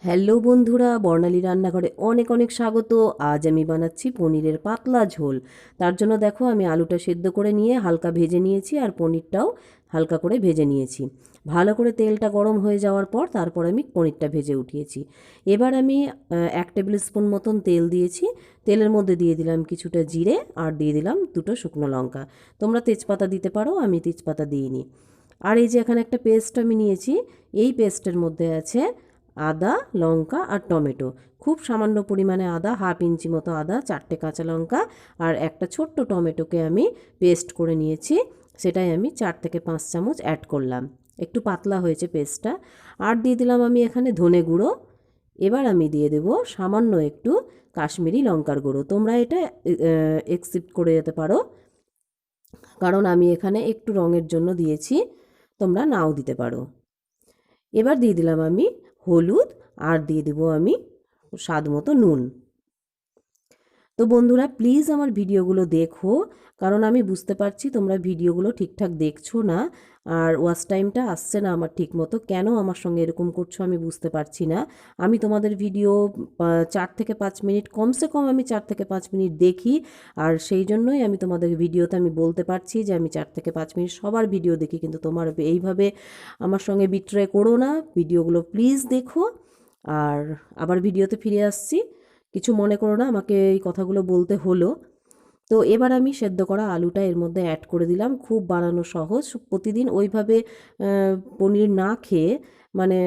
Hello বন্ধুরা, বর্ণালী রান্নাঘরে অনেক অনেক স্বাগত। আজ আমি বানাচ্ছি পনিরের পাতলা ঝোল। তার জন্য দেখো আমি আলুটা সেদ্ধ করে নিয়ে হালকা ভেজে নিয়েছি আর পনিরটাও হালকা করে ভেজে নিয়েছি। ভালো করে তেলটা গরম হয়ে যাওয়ার পর তারপর আমি পনিরটা ভেজে উঠিয়েছি। এবার আমি 1 টেবিল স্পুন মতন তেল দিয়েছি। তেলের মধ্যে দিয়ে দিলাম কিছুটা জিরে আর দিয়ে দিলাম দুটো শুকনো লঙ্কা। তোমরা তেজপাতা দিতে পারো, আমি তেজপাতা দিইনি। আর এই যে এখানে একটা পেস্ট আমি নিয়েছি, এই পেস্টের মধ্যে আছে আদা, লঙ্কা আর টমেটো। খুব সামান্য পরিমাণে আদা, 1/2 ইঞ্চি মতো আদা, 4টে কাঁচা লঙ্কা আর একটা ছোট্ট টমেটোকে আমি পেস্ট করে নিয়েছি। সেটাই আমি 4 থেকে 5 চামচ অ্যাড করলাম। একটু পাতলা হয়েছে পেস্টটা। আর দিয়ে দিলাম আমি এখানে ধনে গুঁড়ো। এবার আমি দিয়ে দেব সামান্য একটু কাশ্মীরি লঙ্কার গুঁড়ো। তোমরা এটা এক্সিপ্ট করে যেতে পারো, কারণ আমি এখানে একটু রঙের জন্য দিয়েছি, তোমরা নাও দিতে পারো। এবার দিয়ে দিলাম আমি হলুদ আর দিয়ে দেবো আমি স্বাদ মতো নুন। তো বন্ধুরা প্লিজ আমার ভিডিওগুলো দেখো, কারণ আমি বুঝতে পারছি তোমরা ভিডিওগুলো ঠিকঠাক দেখছো না আর ওয়াচ টাইমটা আসছে না আমার ঠিক মতো। কেন আমার সঙ্গে এরকম করছো আমি বুঝতে পারছি না। আমি তোমাদের ভিডিও 4 থেকে 5 মিনিট, কমসে কম আমি 4 থেকে 5 মিনিট দেখি, আর সেই জন্যই আমি তোমাদের ভিডিওতে আমি বলতে পারছি যে আমি 4 থেকে 5 মিনিট সবার ভিডিও দেখি। কিন্তু তোমার এইভাবে আমার সঙ্গে বিট্রে করো না, ভিডিওগুলো প্লিজ দেখো। আর আবার ভিডিওতে ফিরে আসছি, কিছু মনে করো না, আমাকে এই কথাগুলো বলতে হলো। তো এবার আমি সেদ্ধ করা আলুটা এর মধ্যে অ্যাড করে দিলাম। খুব বানানো সহজ। প্রতিদিন ওইভাবে পনির না খেয়ে, মানে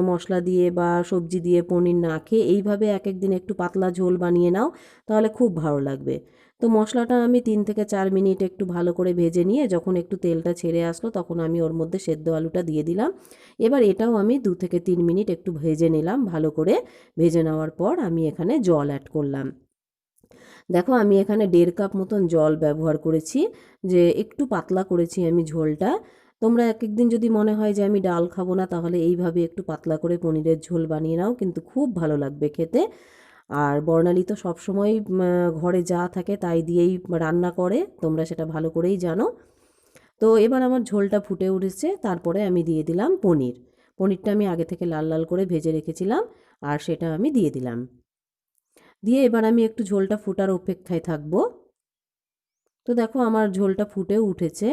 মশলা দিয়ে বা সবজি দিয়ে পনির না খেয়ে এইভাবে এক এক দিন একটু পাতলা ঝোল বানিয়ে নাও, তাহলে খুব ভালো লাগবে। তো মশলাটা আমি 3 থেকে 4 মিনিট একটু ভালো করে ভেজে নিয়ে যখন একটু তেলটা ছেড়ে আসলো তখন আমি ওর মধ্যে সেদ্ধ আলুটা দিয়ে দিলাম। এবার এটাও আমি 2 থেকে 3 মিনিট একটু ভেজে নিলাম। ভালো করে ভেজে নেওয়ার পর আমি এখানে জল অ্যাড করলাম। দেখো আমি এখানে 1.5 কাপ মতন জল ব্যবহার করেছি, যে একটু পাতলা করেছি আমি ঝোলটা। তোমরা এক এক দিন যদি মনে হয় যে আমি ডাল খাবো না, তাহলে এইভাবে একটু পাতলা করে পনিরের ঝোল বানিয়ে নাও, কিন্তু খুব ভালো লাগবে খেতে। আর বর্ণালী তো সবসময় ঘরে যা থাকে তাই দিয়েই রান্না করে, তোমরা সেটা ভালো করেই জানো। তো এবার আমার ঝোলটা ফুটে উঠেছে, তারপরে আমি দিয়ে দিলাম পনির। পনিরটা আমি আগে থেকে লাল লাল করে ভেজে রেখেছিলাম আর সেটা আমি দিয়ে দিলাম। দিয়ে এবার আমি একটু ঝোলটা ফোটার অপেক্ষায় থাকবো। তো দেখো আমার ঝোলটা ফুটেও উঠেছে।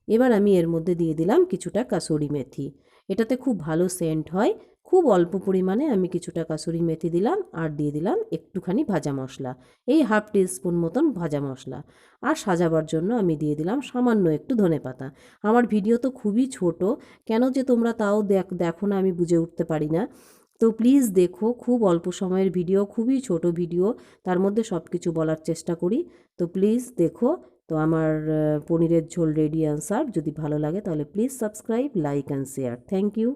এবার আমি এর মধ্যে দিয়ে দিলাম কিছুটা কাসুরি মেথি। এটাতে খুব ভালো সেন্ট হয়। খুব অল্প পরিমাণে আমি কিছুটা কাসুরি মেথি দিলাম আর দিয়ে দিলাম একটুখানি ভাজা মশলা, এই 1/2 টিস্পুন মতন ভাজা মশলা। আর সাজাবার জন্য আমি দিয়ে দিলাম সামান্য একটু ধনেপাতা। আমার ভিডিও তো খুবই ছোট, কেন যে তোমরা তাও দেখো না আমি বুঝে উঠতে পারি না। তো প্লিজ দেখো, খুব অল্প সময়ের ভিডিও, খুবই ছোট ভিডিও, তার মধ্যে সব কিছু বলার চেষ্টা করি। তো প্লিজ দেখো। তো আমার পনিরের ঝোল রেডি অ্যান্ড সার্ভ। যদি ভালো লাগে তাহলে please subscribe, like and share. Thank you.